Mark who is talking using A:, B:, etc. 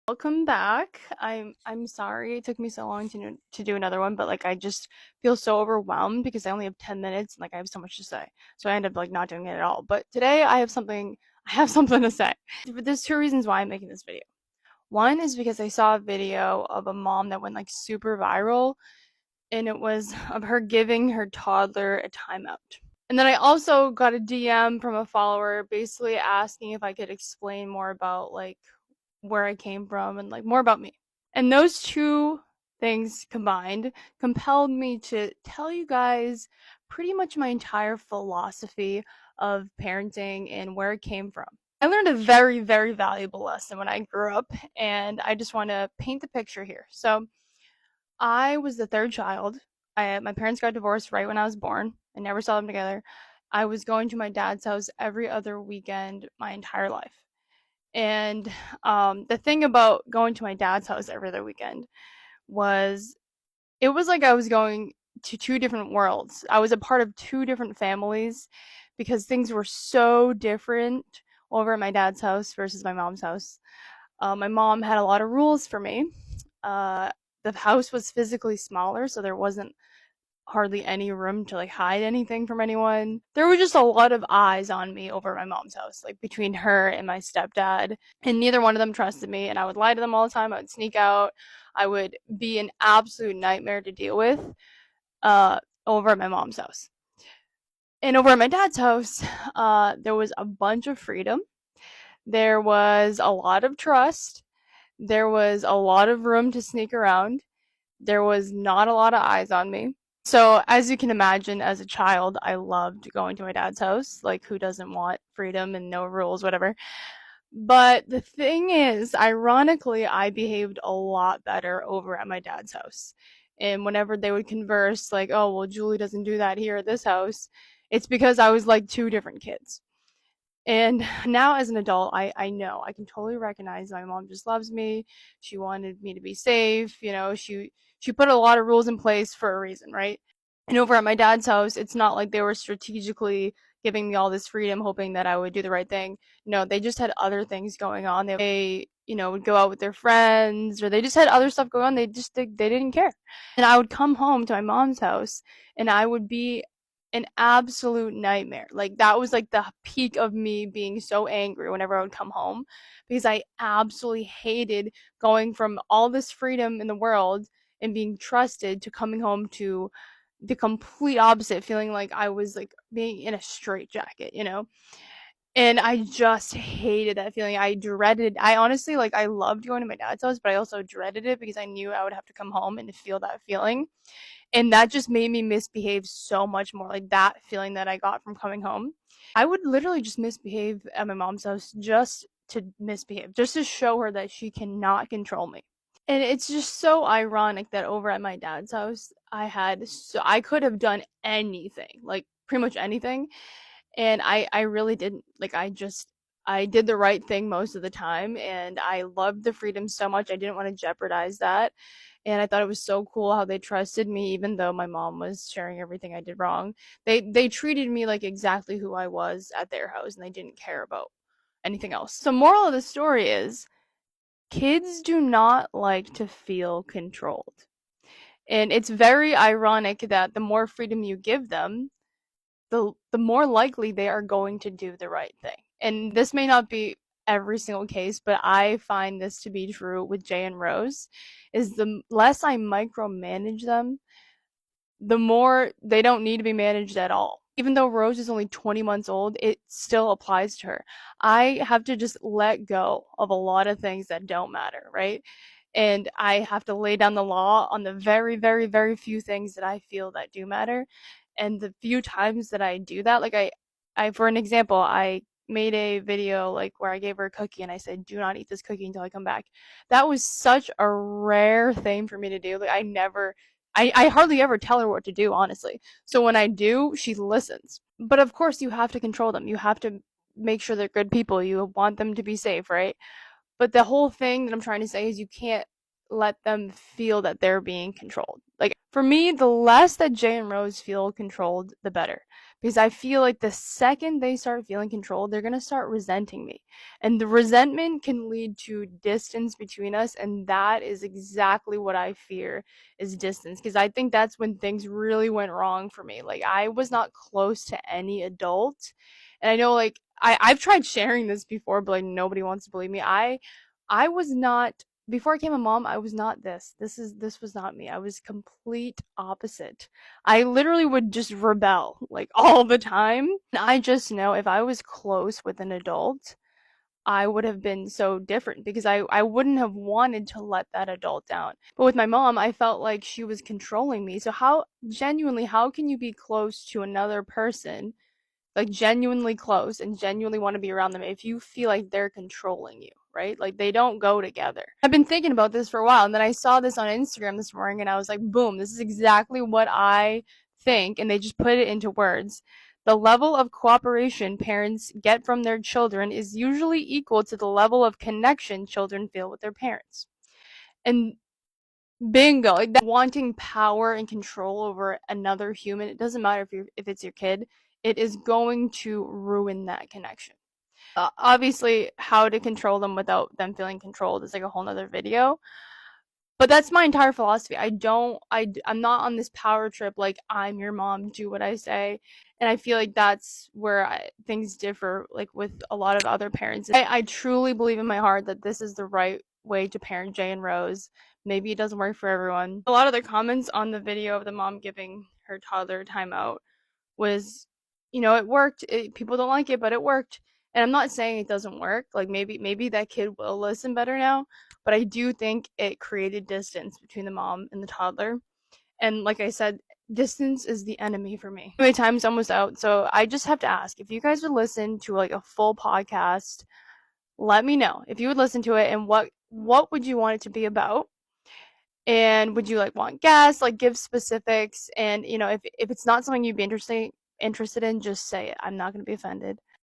A: Welcome back. I'm sorry it took me so long to do another one, but like I just feel so overwhelmed because I only have 10 minutes and like I have so much to say. So I end up like not doing it at all. But today I have something to say. But there's two reasons why I'm making this video. One is because I saw a video of a mom that went like super viral, and it was of her giving her toddler a timeout. And then I also got a DM from a follower basically asking if I could explain more about like where I came from and like more about me. And those two things combined compelled me to tell you guys pretty much my entire philosophy of parenting and where it came from. I learned a very, very valuable lesson when I grew up, and I just want to paint the picture here. So, I was the third child. My parents got divorced right when I was born. I never saw them together. I was going to my dad's house every other weekend my entire life. And the thing about going to my dad's house every other weekend was it was like I was going to two different worlds. I was a part of two different families because things were so different over at my dad's house versus my mom's house. My mom had a lot of rules for me. Uh, the house was physically smaller, so there wasn't hardly any room to like hide anything from anyone. There were just a lot of eyes on me over at my mom's house, like between her and my stepdad, and neither one of them trusted me, and I would lie to them all the time. I would sneak out. I would be an absolute nightmare to deal with over at my mom's house. And over at my dad's house, there was a bunch of freedom. There was a lot of trust. There was a lot of room to sneak around. There was not a lot of eyes on me. So, as you can imagine, as a child, I loved going to my dad's house. Like, who doesn't want freedom and no rules, whatever? But the thing is, ironically, I behaved a lot better over at my dad's house. And whenever they would converse, like, oh, well, Julie doesn't do that here at this house, it's because I was like two different kids. And now as an adult, I know I can totally recognize my mom just loves me. She wanted me to be safe. She put a lot of rules in place for a reason, right? And over at my dad's house, it's not like they were strategically giving me all this freedom, hoping that I would do the right thing. No, they just had other things going on. They would go out with their friends, or they just had other stuff going on. They didn't care. And I would come home to my mom's house, and I would be an absolute nightmare. Like that was like the peak of me being so angry whenever I would come home because I absolutely hated going from all this freedom in the world and being trusted to coming home to the complete opposite, feeling like I was like being in a straitjacket. And I just hated that feeling. I honestly, like, I loved going to my dad's house, but I also dreaded it because I knew I would have to come home and feel that feeling. And that just made me misbehave so much more, like that feeling that I got from coming home. I would literally just misbehave at my mom's house just to misbehave, just to show her that she cannot control me. And it's just so ironic that over at my dad's house, I could have done anything, like pretty much anything, and I really didn't. Like I did the right thing most of the time, and I loved the freedom so much. I didn't want to jeopardize that. And I thought it was so cool how they trusted me even though my mom was sharing everything I did wrong. They treated me like exactly who I was at their house, and they didn't care about anything else. So moral of the story is kids do not like to feel controlled. And it's very ironic that the more freedom you give them, the more likely they are going to do the right thing. And this may not be every single case, but I find this to be true with Jay and Rose, is the less I micromanage them, the more they don't need to be managed at all. Even though Rose is only 20 months old, it still applies to her. I have to just let go of a lot of things that don't matter, right? And I have to lay down the law on the very, very, very few things that I feel that do matter. And the few times that I do that, like for an example, I made a video like where I gave her a cookie and I said, do not eat this cookie until I come back. That was such a rare thing for me to do. Like I hardly ever tell her what to do, honestly. So when I do, she listens. But of course, you have to control them. You have to make sure they're good people. You want them to be safe, right? But the whole thing that I'm trying to say is you can't let them feel that they're being controlled. Like for me, the less that Jay and Rose feel controlled, the better. because I feel like the second they start feeling controlled, they're going to start resenting me. And the resentment can lead to distance between us, and that is exactly what I fear is distance because I think that's when things really went wrong for me. Like I was not close to any adult. And I know like I've tried sharing this before, but like nobody wants to believe me. I was not before I became a mom, I was not this. This was not me. I was complete opposite. I literally would just rebel like all the time. And I just know if I was close with an adult, I would have been so different because I wouldn't have wanted to let that adult down. But with my mom, I felt like she was controlling me. So how genuinely, how can you be close to another person, like genuinely close and genuinely want to be around them if you feel like they're controlling you, right? Like they don't go together. I've been thinking about this for a while and then I saw this on Instagram this morning and I was like, boom, this is exactly what I think. And they just put it into words. The level of cooperation parents get from their children is usually equal to the level of connection children feel with their parents. And bingo, like that wanting power and control over another human, it doesn't matter if it's your kid, it is going to ruin that connection. Obviously, how to control them without them feeling controlled is like a whole nother video. But that's my entire philosophy. I'm not on this power trip like I'm your mom, do what I say. And I feel like that's where things differ like with a lot of other parents. I truly believe in my heart that this is the right way to parent Jay and Rose. Maybe it doesn't work for everyone. A lot of the comments on the video of the mom giving her toddler timeout was, it worked. People don't like it, but it worked. And I'm not saying it doesn't work. Like maybe that kid will listen better now, but I do think it created distance between the mom and the toddler. And like I said, distance is the enemy for me. Anyway, time's almost out, so I just have to ask if you guys would listen to like a full podcast. Let me know if you would listen to it and what would you want it to be about. And would you like want guests, like give specifics? And if it's not something you'd be interested in, just say it. I'm not gonna be offended.